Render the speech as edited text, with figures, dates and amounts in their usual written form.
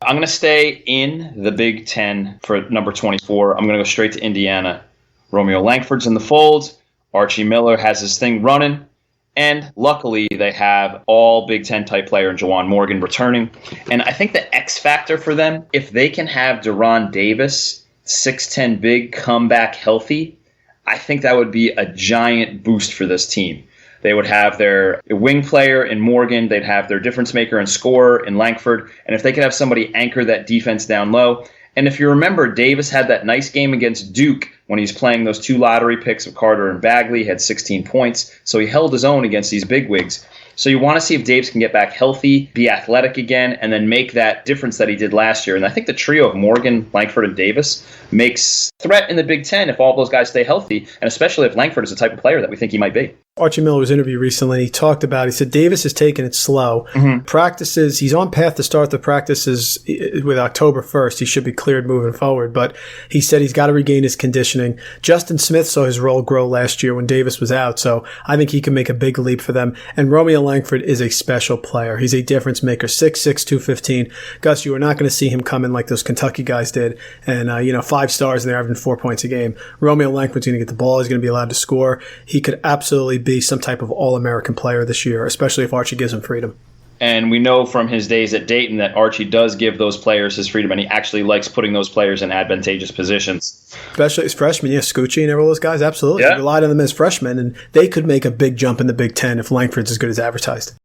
I'm going to stay in the Big Ten for number 24. I'm going to go straight to Indiana. Romeo Langford's in the fold. Archie Miller has his thing running. And luckily, they have all Big Ten type player in Juwan Morgan returning. And I think the X factor for them, if they can have Deron Davis, 6'10 big, come back healthy, I think that would be a giant boost for this team. They would have their wing player in Morgan. They'd have their difference maker and scorer in Langford. And if they could have somebody anchor that defense down low. And if you remember, Davis had that nice game against Duke when he's playing those 2 lottery picks of Carter and Bagley. He had 16 points. So he held his own against these bigwigs. So you want to see if Davis can get back healthy, be athletic again, and then make that difference that he did last year. And I think the trio of Morgan, Langford, and Davis makes threat in the Big Ten if all those guys stay healthy, and especially if Langford is the type of player that we think he might be. Archie Miller was interviewed recently. He talked about, he said Davis is taking it slow. Practices, he's on path to start the practices with October 1st. He should be cleared moving forward, but he said he's got to regain his conditioning. Justin Smith saw his role grow last year when Davis was out, so I think he can make a big leap for them. And Romeo Langford is a special player. He's a difference maker, 6'6", 215. Gus, you are not going to see him come in like those Kentucky guys did and, 5 stars and they're averaging 4 points a game. Romeo Langford's going to get the ball. He's going to be allowed to score. He could absolutely be some type of All-American player this year, especially if Archie gives him freedom. And we know from his days at Dayton that Archie does give those players his freedom, and he actually likes putting those players in advantageous positions. Especially as freshmen, Scucci and all those guys, absolutely. Yeah. He relied on them as freshmen, and they could make a big jump in the Big Ten if Langford's as good as advertised.